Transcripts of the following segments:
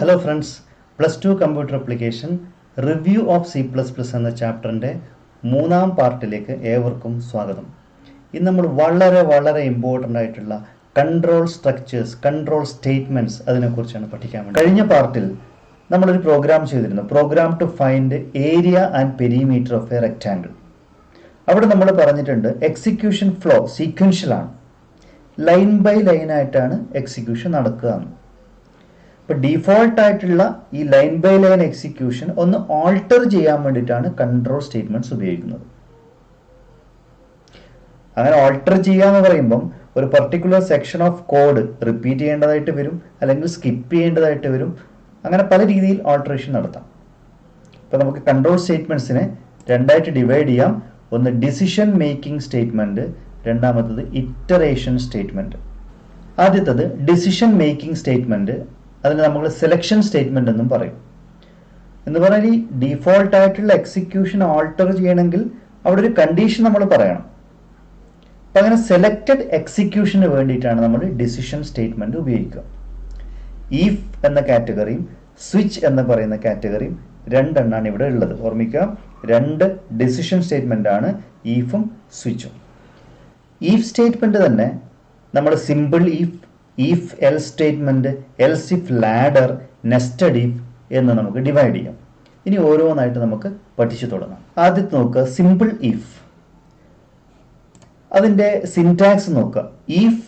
Hello friends, +2 computer application review of C++ എന്ന ചാപ്റ്ററിൻ്റെ 3-ാം പാർട്ടിലേക്ക് ഏവർക്കും സ്വാഗതം. ഇന്ന് നമ്മൾ വളരെ ഇമ്പോർട്ടൻ്റ് ആയിട്ടുള്ള കൺട്രോൾ സ്ട്രക്ചേഴ്സ്, കൺട്രോൾ സ്റ്റേറ്റ്മെൻറ്റ്സ് അതിനെക്കുറിച്ചാണ് പഠിക്കാൻ വേണ്ടി. കഴിഞ്ഞ പാർട്ടിൽ നമ്മളൊരു പ്രോഗ്രാം ചെയ്തിരുന്നു, program to find area and perimeter of a rectangle. അവിടെ നമ്മൾ പറഞ്ഞിട്ടുണ്ട് എക്സിക്യൂഷൻ ഫ്ലോ സീക്വൻഷ്യലാണ്, ലൈൻ ബൈ ലൈൻ ആയിട്ടാണ് എക്സിക്യൂഷൻ നടക്കുക. ഇപ്പോൾ ഡീഫോൾട്ട് ആയിട്ടുള്ള ഈ ലൈൻ ബൈ ലൈൻ എക്സിക്യൂഷൻ ഒന്ന് ആൾട്ടർ ചെയ്യാൻ വേണ്ടിയിട്ടാണ് കൺട്രോൾ സ്റ്റേറ്റ്മെന്റ്സ് ഉപയോഗിക്കുന്നത്. അങ്ങനെ ആൾട്ടർ ചെയ്യാന്ന് പറയുമ്പം ഒരു particular section of code repeat ചെയ്യേണ്ടതായിട്ട് വരും, അല്ലെങ്കിൽ സ്കിപ്പ് ചെയ്യേണ്ടതായിട്ട് വരും. അങ്ങനെ പല രീതിയിൽ ആൾട്ടറേഷൻ നടത്താം. ഇപ്പോൾ നമുക്ക് കൺട്രോൾ സ്റ്റേറ്റ്മെന്റ്സിനെ രണ്ടായിട്ട് ഡിവൈഡ് ചെയ്യാം. ഒന്ന് ഡിസിഷൻ മേക്കിംഗ് സ്റ്റേറ്റ്മെന്റ്, രണ്ടാമത്തത് ഇറ്ററേഷൻ സ്റ്റേറ്റ്മെന്റ്. ആദ്യത്തത് ഡിസിഷൻ മേക്കിംഗ് സ്റ്റേറ്റ്മെന്റ്, അതിന് നമ്മൾ സെലക്ഷൻ സ്റ്റേറ്റ്മെന്റ് എന്നും പറയും. എന്ന് പറഞ്ഞാൽ ഈ ഡീഫോൾട്ട് ആയിട്ടുള്ള എക്സിക്യൂഷൻ ആൾട്ടർ ചെയ്യണമെങ്കിൽ അവിടെ ഒരു കണ്ടീഷൻ നമ്മൾ പറയണം. അപ്പം അങ്ങനെ സെലക്റ്റഡ് എക്സിക്യൂഷന് വേണ്ടിയിട്ടാണ് നമ്മൾ ഡിസിഷൻ സ്റ്റേറ്റ്മെന്റ് ഉപയോഗിക്കുക. ഈഫ് എന്ന കാറ്റഗറിയും സ്വിച്ച് എന്ന് പറയുന്ന കാറ്റഗറിയും രണ്ടെണ്ണാണ് ഇവിടെ ഉള്ളത്. ഓർമ്മിക്കുക, രണ്ട് ഡിസിഷൻ സ്റ്റേറ്റ്മെന്റ് ആണ് ഈഫും സ്വിച്ചും. ഈഫ് സ്റ്റേറ്റ്മെന്റ് തന്നെ നമ്മൾ simple if else statement, else if ladder, nested if എന്ന് നമുക്ക് ഡിവൈഡ് ചെയ്യാം. ഇനി ഓരോന്നായിട്ട് നമുക്ക് പഠിച്ചു തുടങ്ങാം. ആദ്യത്തെ നോക്കുക, സിമ്പിൾ ഈഫ്. അതിൻ്റെ സിൻടാക്സ് നോക്കുക. If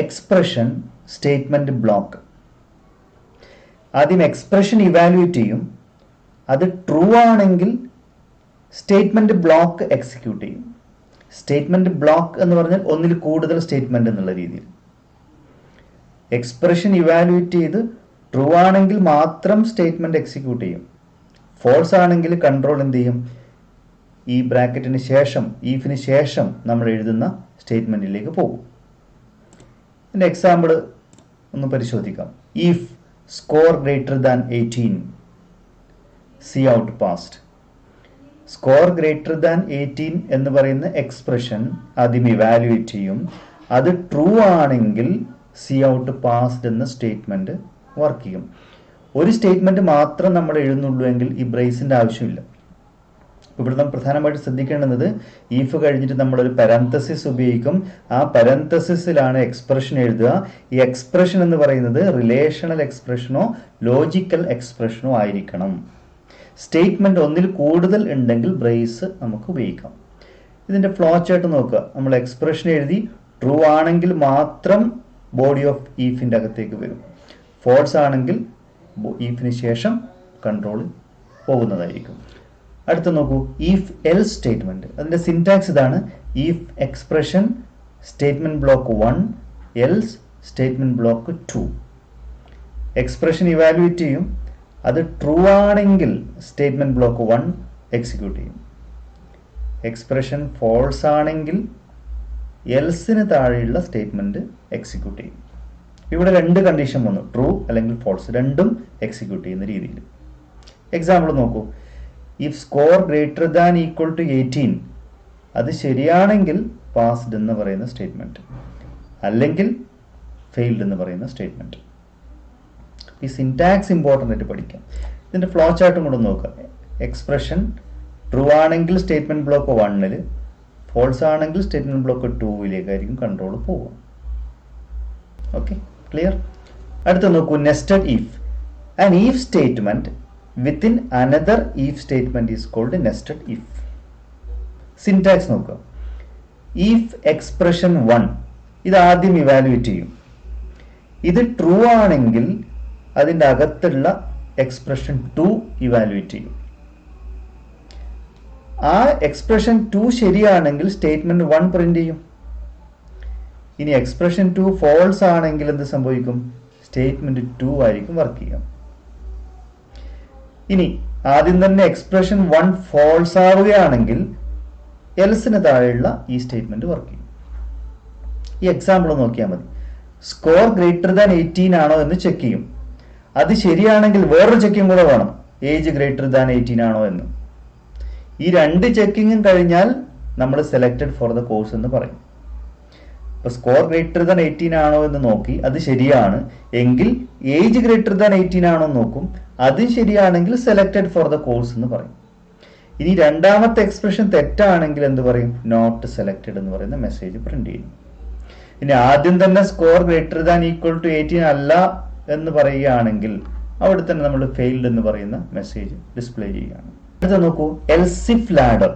expression statement block. ആദ്യം എക്സ്പ്രഷൻ ഇവാലുവേറ്റ് ചെയ്യും. അത് ട്രൂ ആണെങ്കിൽ സ്റ്റേറ്റ്മെന്റ് ബ്ലോക്ക് എക്സിക്യൂട്ട് ചെയ്യും. സ്റ്റേറ്റ്മെന്റ് ബ്ലോക്ക് എന്ന് പറഞ്ഞാൽ ഒന്നിൽ കൂടുതൽ സ്റ്റേറ്റ്മെന്റ് എന്നുള്ള രീതിയിൽ. എക്സ്പ്രഷൻ ഇവാലുവേറ്റ് ചെയ്ത് ട്രൂ ആണെങ്കിൽ മാത്രം സ്റ്റേറ്റ്മെന്റ് എക്സിക്യൂട്ട് ചെയ്യും. ഫോൾസ് ആണെങ്കിൽ കൺട്രോൾ എന്ത് ചെയ്യും? ഈ ബ്രാക്കറ്റിന് ശേഷം, ഈഫിന് ശേഷം നമ്മൾ എഴുതുന്ന സ്റ്റേറ്റ്മെന്റിലേക്ക് പോകും. ഇതിന്റെ എക്സാമ്പിൾ ഒന്ന് പരിശോധിക്കാം. If score greater than 18, C out passed. Score greater than 18 എന്ന് പറയുന്ന എക്സ്പ്രഷൻ ആദ്യം ഇവാലുവേറ്റ് ചെയ്യും. അത് ട്രൂ ആണെങ്കിൽ സി ഔട്ട് പാസ്ഡ് എന്ന സ്റ്റേറ്റ്മെന്റ് വർക്ക് ചെയ്യും. ഒരു സ്റ്റേറ്റ്മെന്റ് മാത്രം നമ്മൾ എഴുതുന്നുള്ളൂ എങ്കിൽ ഈ ബ്രേസിന്റെ ആവശ്യമില്ല. ഇവിടെ നമ്മൾ പ്രധാനമായിട്ട് ശ്രദ്ധിക്കേണ്ടുന്നത്, ഈഫ് കഴിഞ്ഞിട്ട് നമ്മളൊരു പാരന്തസിസ് ഉപയോഗിക്കും. ആ പാരന്തസിസിലാണ് എക്സ്പ്രഷൻ എഴുതുക. ഈ എക്സ്പ്രഷൻ എന്ന് പറയുന്നത് റിലേഷണൽ എക്സ്പ്രഷനോ ലോജിക്കൽ എക്സ്പ്രഷനോ ആയിരിക്കണം. സ്റ്റേറ്റ്മെന്റ് ഒന്നിൽ കൂടുതൽ ഉണ്ടെങ്കിൽ ബ്രേസ് നമുക്ക് ഉപയോഗിക്കാം. ഇതിന്റെ ഫ്ലോ ചാർട്ട് നോക്കുക. നമ്മൾ എക്സ്പ്രഷൻ എഴുതി ട്രൂ ആണെങ്കിൽ മാത്രം ബോഡി ഓഫ് ഈഫിന്റെ അകത്തേക്ക് വരും. ഫോൾസ് ആണെങ്കിൽ ഈഫിന് ശേഷം കൺട്രോൾ പോകുന്നതായിരിക്കും. അടുത്ത നോക്കൂ, ഈഫ് എൽസ് സ്റ്റേറ്റ്മെന്റ്. അതിന്റെ സിൻടാക്സ് ഇതാണ്. If expression statement block 1, else statement block 2. Expression evaluate ചെയ്യും. അത് ട്രൂ ആണെങ്കിൽ സ്റ്റേറ്റ്മെന്റ് ബ്ലോക്ക് 1 എക്സിക്യൂട്ട് ചെയ്യും. എക്സ്പ്രഷൻ ഫോൾസ് ആണെങ്കിൽ എൽസിന് താഴെയുള്ള സ്റ്റേറ്റ്മെന്റ് എക്സിക്യൂട്ട് ചെയ്യും. ഇവിടെ രണ്ട് കണ്ടീഷൻ വന്നു, ട്രൂ അല്ലെങ്കിൽ ഫോൾസ്, രണ്ടും എക്സിക്യൂട്ട് ചെയ്യുന്ന രീതിയിൽ. എക്സാമ്പിൾ നോക്കൂ. If score greater than equal to 18, അത് ശരിയാണെങ്കിൽ പാസ്ഡ് എന്ന് പറയുന്ന സ്റ്റേറ്റ്മെന്റ്, അല്ലെങ്കിൽ ഫെയിൽഡ് എന്ന് പറയുന്ന സ്റ്റേറ്റ്മെന്റ്. ഈ സിൻടാക്സ് ഇമ്പോർട്ടൻ്റ് ആയിട്ട് പഠിക്കാം. ഇതിന്റെ ഫ്ലോ ചാർട്ടും കൂടെ നോക്കുക. എക്സ്പ്രഷൻ ട്രൂ ആണെങ്കിൽ സ്റ്റേറ്റ്മെന്റ് ബ്ലോക്ക് 1-ൽ, ഫോൾസ് ആണെങ്കിൽ സ്റ്റേറ്റ്മെന്റ് ബ്ലോക്ക് 2-ലേക്കായിരിക്കും കൺട്രോൾ പോവുക. Okay, clear? അടുത്ത നോക്കൂ, nested if. An if statement within another if statement is called nested if. Syntax നോക്കുക. ഈഫ് എക്സ്പ്രഷൻ 1, ഇത് ആദ്യം ഇവാലുവേറ്റ് ചെയ്യും. ഇത് ട്രൂ ആണെങ്കിൽ അതിൻ്റെ അകത്തുള്ള എക്സ്പ്രഷൻ 2 ഇവാലുവേറ്റ് ചെയ്യും. ആ എക്സ്പ്രഷൻ 2 ശരിയാണെങ്കിൽ സ്റ്റേറ്റ്മെന്റ് 1 പ്രിന്റ് ചെയ്യും. ഇനി എക്സ്പ്രഷൻ 2 ഫോൾസ് ആണെങ്കിൽ എന്ത് സംഭവിക്കും? സ്റ്റേറ്റ്മെന്റ് 2 ആയിരിക്കും വർക്ക് ചെയ്യാം. ഇനി ആദ്യം തന്നെ എക്സ്പ്രഷൻ 1 ഫോൾസ് ആവുകയാണെങ്കിൽ എൽസിന് താഴെയുള്ള ഈ സ്റ്റേറ്റ്മെന്റ് വർക്ക് ചെയ്യും. ഈ എക്സാമ്പിൾ നോക്കിയാൽ മതി. സ്കോർ ഗ്രേറ്റർ ദാൻ 18 ആണോ എന്ന് ചെക്ക് ചെയ്യും. അത് ശരിയാണെങ്കിൽ വേറൊരു ചെക്കിങ് കൂടെ വേണം, ഏജ് ഗ്രേറ്റർ ദാൻ 18 ആണോ എന്ന്. ഈ രണ്ട് ചെക്കിങ്ങും കഴിഞ്ഞാൽ നമ്മൾ സെലക്ടഡ് ഫോർ ദ കോഴ്സ് എന്ന് പറയും. അപ്പോൾ സ്കോർ ഗ്രേറ്റർ ദാൻ 18 ആണോ എന്ന് നോക്കി, അത് ശരിയാണ് എങ്കിൽ ഏജ് ഗ്രേറ്റർ ദാൻ 18 ആണോ എന്ന് നോക്കും, അത് ശരിയാണെങ്കിൽ സെലക്ടഡ് ഫോർ ദ കോഴ്സ് എന്ന് പറയും. ഇനി രണ്ടാമത്തെ എക്സ്പ്രഷൻ തെറ്റാണെങ്കിൽ എന്ത് പറയും? നോട്ട് സെലക്ടഡ് എന്ന് പറയുന്ന മെസ്സേജ് പ്രിന്റ് ചെയ്യും. ഇനി ആദ്യം തന്നെ score greater than equal to 18 അല്ല എന്ന് പറയുകയാണെങ്കിൽ അവിടെ തന്നെ നമ്മൾ ഫെയിൽഡ് എന്ന് പറയുന്ന മെസ്സേജ് ഡിസ്പ്ലേ ചെയ്യുകയാണ്. അടുത്ത നോക്കൂ, എൽസിഫ് ലാഡർ.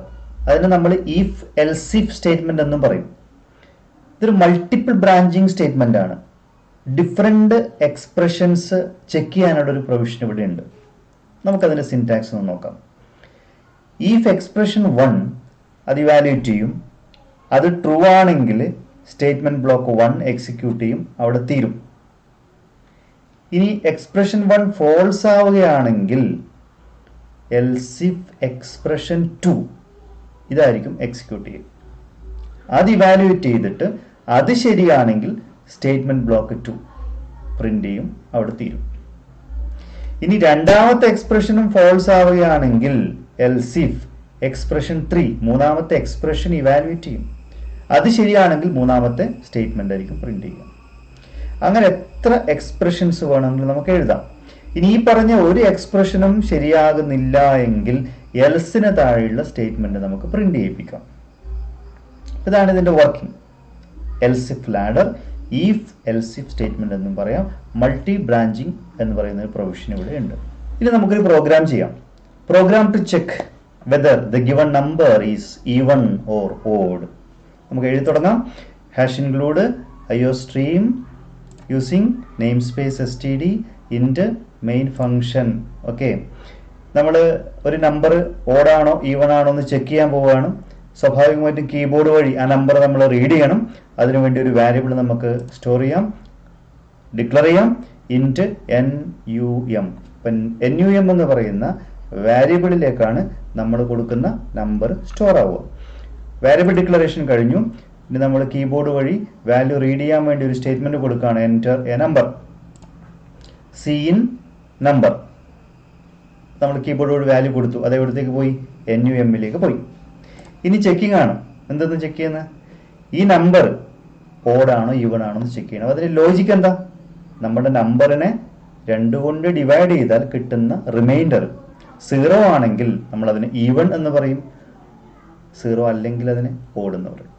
അതിന് നമ്മൾ ഇഫ് എൽസിഫ് സ്റ്റേറ്റ്മെന്റ് എന്നും പറയും. ഇതൊരു മൾട്ടിപ്പിൾ ബ്രാഞ്ചിങ് സ്റ്റേറ്റ്മെന്റ് ആണ്. ഡിഫറെന്റ് എക്സ്പ്രഷൻസ് ചെക്ക് ചെയ്യാനുള്ള ഒരു പ്രൊവിഷൻ ഇവിടെ ഉണ്ട്. നമുക്കതിന്റെ സിൻടാക്സ് ഒന്ന് നോക്കാം. ഇഫ് എക്സ്പ്രഷൻ 1 അത് ഇവാലുവേറ്റ് ചെയ്യും, അത് ട്രൂ ആണെങ്കിൽ സ്റ്റേറ്റ്മെന്റ് ബ്ലോക്ക് 1 എക്സിക്യൂട്ട് ചെയ്യും, അവിടെ തീരും. ഇനി എക്സ്പ്രഷൻ 1 ഫോൾസ് ആവുകയാണെങ്കിൽ എൽസിഫ് എക്സ്പ്രഷൻ 2 ഇതായിരിക്കും എക്സിക്യൂട്ട് ചെയ്യും. അത് ഇവാലുവേറ്റ് ചെയ്തിട്ട് അത് ശരിയാണെങ്കിൽ സ്റ്റേറ്റ്മെന്റ് ബ്ലോക്ക് 2 പ്രിന്റ് ചെയ്യും, അവിടെ തീരും. ഇനി രണ്ടാമത്തെ എക്സ്പ്രഷനും ഫോൾസ് ആവുകയാണെങ്കിൽ എൽസിഫ് എക്സ്പ്രഷൻ 3 മൂന്നാമത്തെ എക്സ്പ്രഷൻ ഇവാലുവേറ്റ് ചെയ്യും, അത് ശരിയാണെങ്കിൽ മൂന്നാമത്തെ സ്റ്റേറ്റ്മെന്റ് ആയിരിക്കും പ്രിന്റ് ചെയ്യുക. അങ്ങനെ എത്ര എക്സ്പ്രഷൻസ് വേണമെങ്കിലും നമുക്ക് എഴുതാം. ഇനി ഈ പറഞ്ഞ ഒരു എക്സ്പ്രഷനും ശരിയാകുന്നില്ല എങ്കിൽ എൽസിന് താഴെയുള്ള സ്റ്റേറ്റ്മെന്റ് നമുക്ക് പ്രിന്റ് ചെയ്യിപ്പിക്കാം. ഇതാണ് ഇതിന്റെ വർക്കിംഗ്. എൽസിഫ് ലാഡർ, ഇഫ് എൽസിഫ് സ്റ്റേറ്റ്മെന്റ് എന്നും പറയാം. മൾട്ടി ബ്രാഞ്ചിങ് എന്ന് പറയുന്ന ഒരു പ്രൊവിഷൻ ഇവിടെ ഉണ്ട്. ഇനി നമുക്കൊരു പ്രോഗ്രാം ചെയ്യാം. Program to check whether the given number is even or odd. നമുക്ക് എഴുതി തുടങ്ങാം. Hash include IOStream using namespace std int main function. Okay, നമ്മൾ ഒരു നമ്പർ ഓഡാണോ ഈവൺ ആണോ എന്ന് ചെക്ക് ചെയ്യാൻ പോവുകയാണ്. സ്വാഭാവികമായിട്ടും കീബോർഡ് വഴി ആ നമ്പർ നമ്മൾ റീഡ് ചെയ്യണം. അതിനുവേണ്ടി ഒരു വാരിയബിൾ നമുക്ക് സ്റ്റോർ ചെയ്യാം, ഡിക്ലെയർ ചെയ്യാം, ഇൻറ്റ് NUM. ഇപ്പം NUM എന്ന് പറയുന്ന വാരിയബിളിലേക്കാണ് നമ്മൾ കൊടുക്കുന്ന നമ്പർ സ്റ്റോർ ആവുക. വാരിയബിൾ ഡിക്ലറേഷൻ കഴിഞ്ഞു. ഇനി നമ്മൾ കീബോർഡ് വഴി വാല്യൂ റീഡ് ചെയ്യാൻ വേണ്ടി ഒരു സ്റ്റേറ്റ്മെന്റ് കൊടുക്കുകയാണ്. Enter a number, cin number. നമ്മൾ കീബോർഡ് വഴി വാല്യൂ കൊടുത്തു, അത് എവിടത്തേക്ക് പോയി? NUM പോയി. ഇനി ചെക്കിംഗ് ആണ്. എന്തെന്ന് ചെക്ക് ചെയ്യുന്നത്? ഈ നമ്പർ ഓഡാണോ ഈവൺ ആണോ എന്ന് ചെക്ക് ചെയ്യണം. അതിന് ലോജിക്ക് എന്താ? നമ്മുടെ നമ്പറിനെ 2 കൊണ്ട് ഡിവൈഡ് ചെയ്താൽ കിട്ടുന്ന റിമൈൻഡർ 0 ആണെങ്കിൽ നമ്മൾ അതിന് ഈവൺ എന്ന് പറയും, 0 അല്ലെങ്കിൽ അതിന് ഓഡ് എന്ന് പറയും.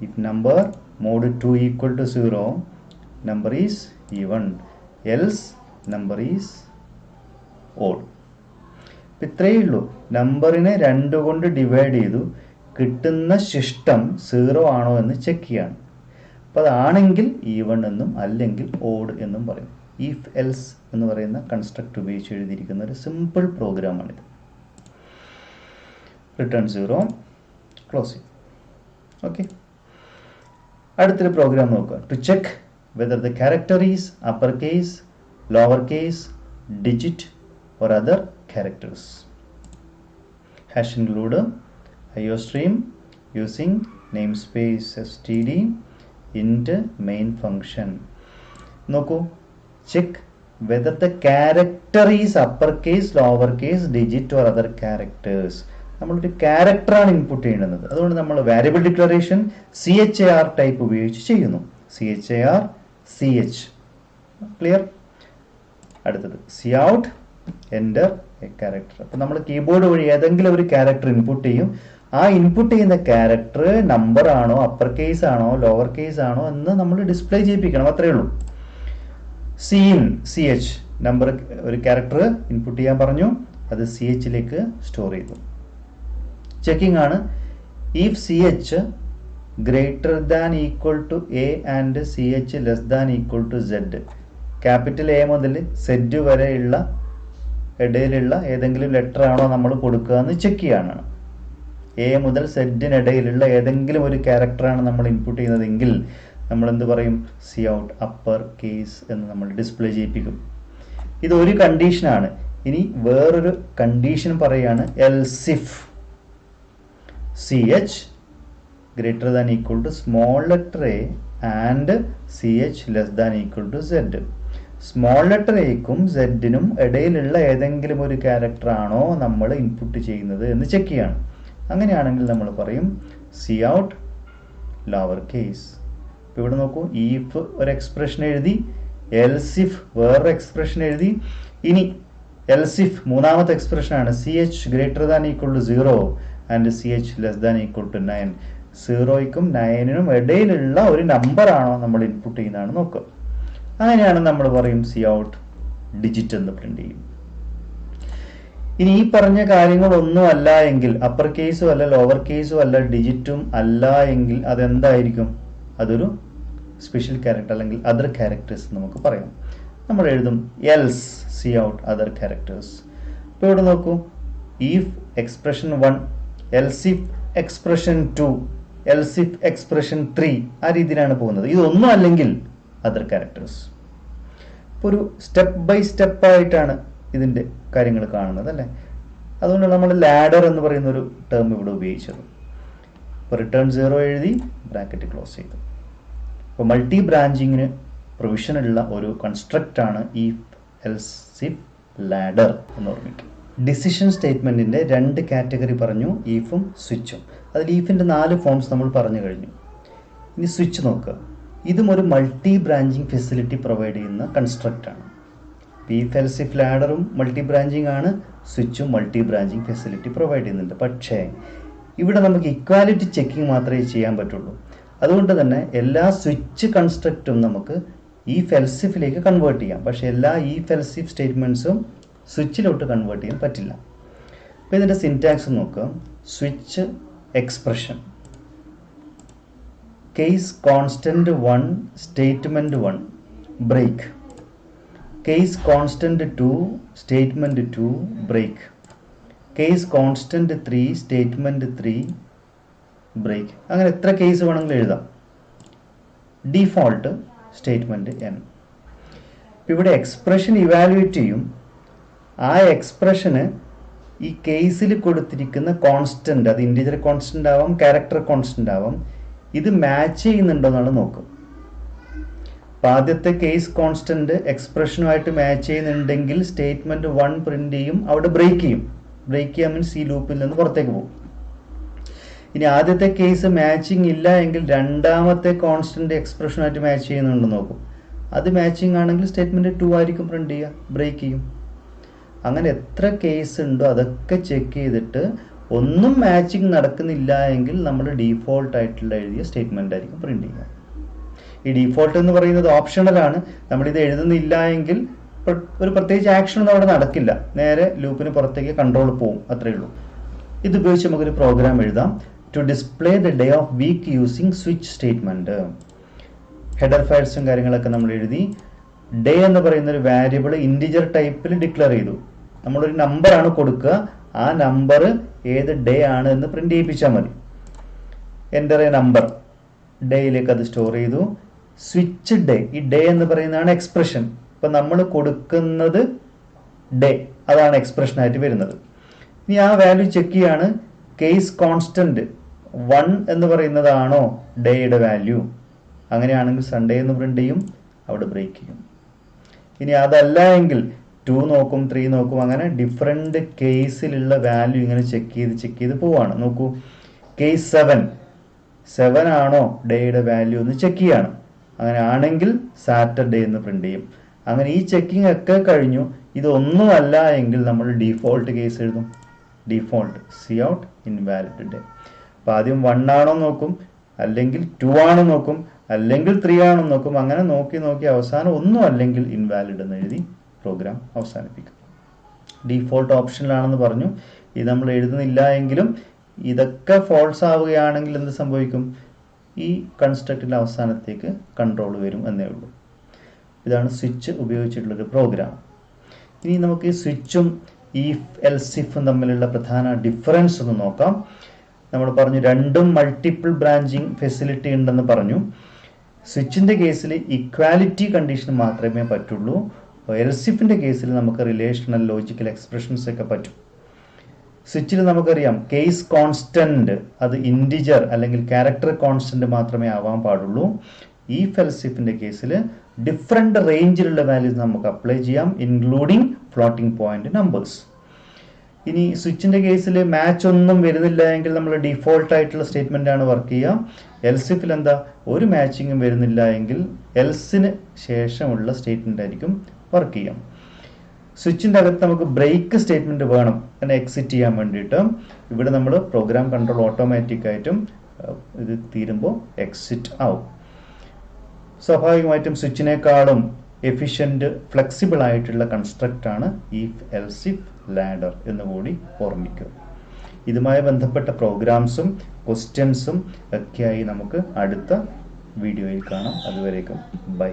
If number mod 2 equal to 0 number is even, else number is odd. ഇത്രയേ ഉള്ളൂ. നമ്പറിനെ 2 കൊണ്ട് ഡിവൈഡ് ചെയ്തു, കിട്ടുന്ന ശിഷ്ടം 0 ആണോ എന്ന് ചെക്ക് ചെയ്യാണ്. അപ്പോൾ അതാണെങ്കിൽ ഈവൺ എന്നും അല്ലെങ്കിൽ ഓഡ് എന്നും പറയും. ഇഫ് എൽസ് എന്ന് പറയുന്ന കൺസ്ട്രക്ട് ഉപയോഗിച്ച് എഴുതിയിരിക്കുന്ന ഒരു സിമ്പിൾ പ്രോഗ്രാമാണിത്. റിട്ടേൺ 0, ക്ലോസ് ചെയ്യും. ഓക്കെ, അടുത്തൊരു പ്രോഗ്രാം നോക്കുക. To check whether the character is upper case, lower case, digit or other characters. Hash include IOStream using namespace std int main function. നോക്കൂ, check whether the character is uppercase, lowercase, digit or other characters. നമ്മളൊരു ക്യാരക്ടറാണ് input ചെയ്യുന്നത്. അതുകൊണ്ട് നമ്മൾ variable declaration CHAR type ഉപയോഗിച്ച് ചെയ്യുന്നു. CHAR CH. Clear? അടുത്തത് Cout enter a character. അപ്പോൾ നമ്മൾ കീബോർഡ് വഴി ഏതെങ്കിലും ഒരു ക്യാരക്ടർ ഇൻപുട്ട് ചെയ്യും. ആ ഇൻപുട്ട് ചെയ്യുന്ന ക്യാരക്ടർ നമ്പർ ആണോ, അപ്പർ കേസ് ആണോ, ലോവർ കേസ് ആണോ എന്ന് നമ്മൾ ഡിസ്പ്ലേ ചെയ്യിപ്പിക്കണം. അത്രയേ ഉള്ളൂ. CIN CH നമ്പർ ഒരു ക്യാരക്ടർ ഇൻപുട്ട് ചെയ്യാൻ പറഞ്ഞു, അത് CHലേക്ക് സ്റ്റോർ ചെയ്തു. ചെക്കിംഗ് ആണ്. If CH greater than equal to A and CH less than equal to Z, capital A മുതൽ Z വരെയുള്ള ഇടയിലുള്ള ഏതെങ്കിലും ലെറ്റർ ആണോ നമ്മൾ കൊടുക്കുക എന്ന് ചെക്ക് ചെയ്യാനാണ്. A മുതൽ Z-നിടയിലുള്ള ഏതെങ്കിലും ഒരു ക്യാരക്ടറാണ് നമ്മൾ ഇൻപുട്ട് ചെയ്യുന്നതെങ്കിൽ നമ്മൾ എന്ത് പറയും? Cout അപ്പർ കേസ് എന്ന് നമ്മൾ ഡിസ്പ്ലേ ചെയ്യിപ്പിക്കും. ഇതൊരു കണ്ടീഷനാണ്. ഇനി വേറൊരു കണ്ടീഷൻ പറയുകയാണ്. Else if CH greater than equal to small letter A and CH less than equal to Z. Small letter എക്കും സെഡിനും ഇടയിലുള്ള ഏതെങ്കിലും ഒരു ക്യാരക്ടർ ആണോ നമ്മൾ ഇൻപുട്ട് ചെയ്യുന്നത് എന്ന് ചെക്ക് ചെയ്യണം. അങ്ങനെയാണെങ്കിൽ നമ്മൾ പറയും Cout ലോവർ കേസ്. ഇവിടെ നോക്കൂ, ഈഫ് ഒരു എക്സ്പ്രഷൻ എഴുതി, എൽസിഫ് വേറൊരു എക്സ്പ്രഷൻ എഴുതി. ഇനി എൽസിഫ് മൂന്നാമത്തെ എക്സ്പ്രഷനാണ് CH greater than equal to 0 and CH less than equal to 9. 0ക്കും 9നും ഇടയിലുള്ള ഒരു നമ്പറാണോ നമ്മൾ ഇൻപുട്ട് ചെയ്യുന്നതാണ് നോക്കുക. അങ്ങനെയാണ് നമ്മൾ പറയും സി ഔട്ട് ഡിജിറ്റ് എന്ന് പ്രിന്റ് ചെയ്യും. ഇനി ഈ പറഞ്ഞ കാര്യങ്ങളൊന്നും അല്ല എങ്കിൽ, അപ്പർ കേസും അല്ല ലോവർ കേസും അല്ല ഡിജിറ്റും അല്ല എങ്കിൽ അതെന്തായിരിക്കും? അതൊരു സ്പെഷ്യൽ ക്യാരക്ടർ അല്ലെങ്കിൽ അതർ ക്യാരക്ടേഴ്സ് നമുക്ക് പറയാം. നമ്മൾ എഴുതും else C out other characters. ഇപ്പോൾ ഇവിടെ നോക്കൂ, ഈഫ് എക്സ്പ്രഷൻ 1, എൽസിഫ് എക്സ്പ്രഷൻ 2, എൽസിഫ് എക്സ്പ്രഷൻ 3, ആ രീതിയിലാണ് പോകുന്നത്. ഇതൊന്നും അല്ലെങ്കിൽ അതർ ക്യാരക്ടേഴ്സ്. ഇപ്പോൾ ഒരു സ്റ്റെപ്പ് ബൈ സ്റ്റെപ്പ് ആയിട്ടാണ് ഇതിൻ്റെ കാര്യങ്ങൾ കാണുന്നത് അല്ലേ. അതുകൊണ്ടാണ് നമ്മൾ ലാഡർ എന്ന് പറയുന്ന ഒരു ടേം ഇവിടെ ഉപയോഗിച്ചത്. ഇപ്പോൾ റിട്ടേൺ 0 എഴുതി ബ്രാക്കറ്റ് ക്ലോസ് ചെയ്തു. ഇപ്പോൾ മൾട്ടി ബ്രാഞ്ചിങ്ങിന് പ്രൊവിഷനുള്ള ഒരു കൺസ്ട്രക്റ്റ് ആണ് ഈഫ് എൽസിഫ് ലാഡർ എന്ന് ഓർമ്മിക്കും. ഡിസിഷൻ സ്റ്റേറ്റ്മെൻറ്റിൻ്റെ 2 കാറ്റഗറി പറഞ്ഞു, ഈഫും സ്വിച്ചും. അതിൽ ഈഫിൻ്റെ 4 ഫോംസ് നമ്മൾ പറഞ്ഞു കഴിഞ്ഞു. ഇനി സ്വിച്ച് നോക്കുക. ഇതും ഒരു മൾട്ടി ബ്രാഞ്ചിങ് ഫെസിലിറ്റി പ്രൊവൈഡ് ചെയ്യുന്ന കൺസ്ട്രക്റ്റാണ്. ഈഫ് എൽസിഫ് ലാഡറും മൾട്ടി ബ്രാഞ്ചിങ് ആണ്, സ്വിച്ചും മൾട്ടി ബ്രാഞ്ചിങ് ഫെസിലിറ്റി പ്രൊവൈഡ് ചെയ്യുന്നുണ്ട്. പക്ഷേ ഇവിടെ നമുക്ക് ഇക്വാലിറ്റി ചെക്കിങ് മാത്രമേ ചെയ്യാൻ പറ്റുള്ളൂ. അതുകൊണ്ട് തന്നെ എല്ലാ സ്വിച്ച് കൺസ്ട്രക്റ്റും നമുക്ക് ഈഫ് എൽസിഫിലേക്ക് കൺവേർട്ട് ചെയ്യാം. പക്ഷേ എല്ലാ ഈഫ് എൽസിഫ് സ്റ്റേറ്റ്മെൻറ്റ്സും സ്വിച്ചിലോട്ട് കൺവേർട്ട് ചെയ്യാൻ പറ്റില്ല. അപ്പോൾ ഇതിൻ്റെ സിൻറ്റാക്സ് നോക്കുക. Switch expression case constant 1 statement 1 break, case constant 2 statement 2 break, case constant 3 statement 3 break. അങ്ങനെ എത്ര കേസ് വേണമെങ്കിലും എഴുതാം. Default statement n. ഇവിടെ എക്സ്പ്രഷൻ ഇവാലുവേറ്റ് ചെയ്യും. ആ എക്സ്പ്രഷന് ഈ കേസിൽ കൊടുത്തിരിക്കുന്ന കോൺസ്റ്റന്റ്, അത് ഇൻറ്റിജർ കോൺസ്റ്റന്റ് ആവാം, ക്യാരക്ടർ കോൺസ്റ്റന്റ് ആവാം, ഇത് മാച്ച് ചെയ്യുന്നുണ്ടോ എന്നാണ് നോക്കും. അപ്പം ആദ്യത്തെ കേസ് കോൺസ്റ്റന്റ് എക്സ്പ്രഷനുമായിട്ട് മാച്ച് ചെയ്യുന്നുണ്ടെങ്കിൽ സ്റ്റേറ്റ്മെന്റ് 1 പ്രിന്റ് ചെയ്യും, അവിടെ ബ്രേക്ക് ചെയ്യും. ബ്രേക്ക് ചെയ്യാൻ മീൻസ് ഈ ലൂപ്പിൽ നിന്ന് പുറത്തേക്ക് പോകും. ഇനി ആദ്യത്തെ കേസ് മാച്ചിങ് ഇല്ല എങ്കിൽ രണ്ടാമത്തെ കോൺസ്റ്റന്റ് എക്സ്പ്രഷനുമായിട്ട് മാച്ച് ചെയ്യുന്നുണ്ടെന്ന് നോക്കും. അത് മാച്ചിങ് ആണെങ്കിൽ സ്റ്റേറ്റ്മെന്റ് 2 ആയിരിക്കും പ്രിന്റ് ചെയ്യുക, ബ്രേക്ക് ചെയ്യും. അങ്ങനെ എത്ര കേസ് ഉണ്ടോ അതൊക്കെ ചെക്ക് ചെയ്തിട്ട് ഒന്നും മാച്ചിങ് നടക്കുന്നില്ല എങ്കിൽ നമ്മൾ ഡീഫോൾട്ട് ആയിട്ടുള്ള എഴുതിയ സ്റ്റേറ്റ്മെന്റ് ആയിരിക്കും പ്രിന്റ് ചെയ്യുക. ഈ ഡീഫോൾട്ട് എന്ന് പറയുന്നത് ഓപ്ഷണലാണ്. നമ്മളിത് എഴുതുന്നില്ല എങ്കിൽ ഒരു പ്രത്യേകിച്ച് ആക്ഷൻ ഒന്നും അവിടെ നടക്കില്ല, നേരെ ലൂപ്പിന് പുറത്തേക്ക് കൺട്രോൾ പോകും, അത്രയേ ഉള്ളൂ. ഇത് ഉപയോഗിച്ച് നമുക്കൊരു പ്രോഗ്രാം എഴുതാം. To display the day of week using switch statement. Header ഫയൽസും കാര്യങ്ങളൊക്കെ നമ്മൾ എഴുതി. ഡേ എന്ന് പറയുന്ന ഒരു വാരിയബിൾ ഇൻറ്റിജർ ടൈപ്പിൽ ഡിക്ലെയർ ചെയ്തു. നമ്മളൊരു നമ്പറാണ് കൊടുക്കുക, ആ നമ്പർ ഏത് ഡേ ആണ് എന്ന് പ്രിന്റ് ചെയ്യിപ്പിച്ചാൽ മതി. എൻ്റർ എ നമ്പർ, ഡേയിലേക്ക് അത് സ്റ്റോർ ചെയ്തു. സ്വിച്ച് ഡേ, ഈ ഡേ എന്ന് പറയുന്നതാണ് എക്സ്പ്രഷൻ. ഇപ്പം നമ്മൾ കൊടുക്കുന്നത് ഡേ, അതാണ് എക്സ്പ്രഷനായിട്ട് വരുന്നത്. ഇനി ആ വാല്യൂ ചെക്ക് ചെയ്യാണ്. കേസ് കോൺസ്റ്റന്റ് 1 എന്ന് പറയുന്നതാണോ ഡേയുടെ വാല്യൂ? അങ്ങനെയാണെങ്കിൽ സൺഡേ എന്ന് പ്രിന്റ് ചെയ്യും, അവിടെ ബ്രേക്ക് ചെയ്യും. ഇനി അതല്ല എങ്കിൽ 2 നോക്കും, 3 നോക്കും, അങ്ങനെ ഡിഫറെൻ്റ് കേസിലുള്ള വാല്യൂ ഇങ്ങനെ ചെക്ക് ചെയ്ത് പോവാണ്. നോക്കൂ, കേസ് 7 ആണോ ഡേയുടെ വാല്യൂ എന്ന് ചെക്ക് ചെയ്യാണ്. അങ്ങനെ ആണെങ്കിൽ സാറ്റർഡേ എന്ന് പ്രിന്റ് ചെയ്യും. അങ്ങനെ ഈ ചെക്കിംഗ് ഒക്കെ കഴിഞ്ഞു. ഇതൊന്നുമല്ല എങ്കിൽ നമ്മൾ ഡീഫോൾട്ട് കേസ് എഴുതും. Default C out invalid day. അപ്പോൾ ആദ്യം 1 ആണോ നോക്കും, അല്ലെങ്കിൽ 2 ആണോ നോക്കും, അല്ലെങ്കിൽ 3 ആണോ നോക്കും. അങ്ങനെ നോക്കി അവസാനം ഒന്നും അല്ലെങ്കിൽ ഇൻവാലിഡ് എന്ന് എഴുതി പ്രോഗ്രാം അവസാനിപ്പിക്കും. ഡീഫോൾട്ട് ഓപ്ഷനിലാണെന്ന് പറഞ്ഞു. ഇത് നമ്മൾ എഴുതുന്നില്ല എങ്കിലും ഇതൊക്കെ ഫോൾസ് ആവുകയാണെങ്കിൽ എന്ത് സംഭവിക്കും? ഈ കൺസ്ട്രക്റ്റിൻ്റെ അവസാനത്തേക്ക് കൺട്രോൾ വരും എന്നേ ഉള്ളൂ. ഇതാണ് സ്വിച്ച് ഉപയോഗിച്ചിട്ടുള്ളൊരു പ്രോഗ്രാം. ഇനി നമുക്ക് ഈ സ്വിച്ചും ഈഫ് എൽസിഫും തമ്മിലുള്ള പ്രധാന ഡിഫറൻസ് ഒന്ന് നോക്കാം. നമ്മൾ പറഞ്ഞു രണ്ടും മൾട്ടിപ്പിൾ ബ്രാഞ്ചിങ് ഫെസിലിറ്റി ഉണ്ടെന്ന് പറഞ്ഞു. സ്വിച്ചിൻ്റെ കേസിൽ ഇക്വാലിറ്റി കണ്ടീഷൻ മാത്രമേ പറ്റുള്ളൂ. എൽസിഫിൻ്റെ കേസിൽ നമുക്ക് റിലേഷണൽ ലോജിക്കൽ എക്സ്പ്രഷൻസ് ഒക്കെ പറ്റും. സ്വിച്ചിൽ നമുക്കറിയാം കേസ് കോൺസ്റ്റന്റ് അത് ഇൻറ്റിജർ അല്ലെങ്കിൽ ക്യാരക്ടർ കോൺസ്റ്റന്റ് മാത്രമേ ആവാൻ പാടുള്ളൂ. ഈഫ് എൽസിഫിൻ്റെ കേസിൽ ഡിഫറെൻ്റ് റേഞ്ചിലുള്ള വാല്യൂസ് നമുക്ക് അപ്ലൈ ചെയ്യാം, ഇൻക്ലൂഡിങ് ഫ്ലോട്ടിംഗ് പോയിന്റ് നമ്പേഴ്സ്. ഇനി സ്വിച്ചിൻ്റെ കേസിൽ മാച്ച് ഒന്നും വരുന്നില്ല എങ്കിൽ നമ്മൾ ഡിഫോൾട്ട് ആയിട്ടുള്ള സ്റ്റേറ്റ്മെൻ്റ് ആണ് വർക്ക് ചെയ്യുക. എൽസിഫിൽ എന്താ, ഒരു മാച്ചിങ്ങും വരുന്നില്ല എങ്കിൽ എൽസിന് ശേഷമുള്ള സ്റ്റേറ്റ്മെൻ്റ് ആയിരിക്കും വർക്ക് ചെയ്യാം. സ്വിച്ചിൻ്റെ അകത്ത് നമുക്ക് ബ്രേക്ക് സ്റ്റേറ്റ്മെൻറ്റ് വേണം അങ്ങനെ എക്സിറ്റ് ചെയ്യാൻ വേണ്ടിയിട്ട്. ഇവിടെ നമ്മൾ പ്രോഗ്രാം കൺട്രോൾ ഓട്ടോമാറ്റിക്കായിട്ടും ഇത് തീരുമ്പോൾ എക്സിറ്റ് ആവും. സ്വാഭാവികമായിട്ടും സ്വിച്ചിനേക്കാളും എഫിഷ്യൻറ്റ് ഫ്ലെക്സിബിൾ ആയിട്ടുള്ള കൺസ്ട്രക്റ്റാണ് ഈഫ് എൽസിഫ് ലാഡർ എന്നുകൂടി ഓർമ്മിക്കുക. ഇതുമായി ബന്ധപ്പെട്ട പ്രോഗ്രാംസും ക്വസ്റ്റ്യൻസും ഒക്കെയായി നമുക്ക് അടുത്ത വീഡിയോയിൽ കാണാം. അതുവരേക്കും ബൈ.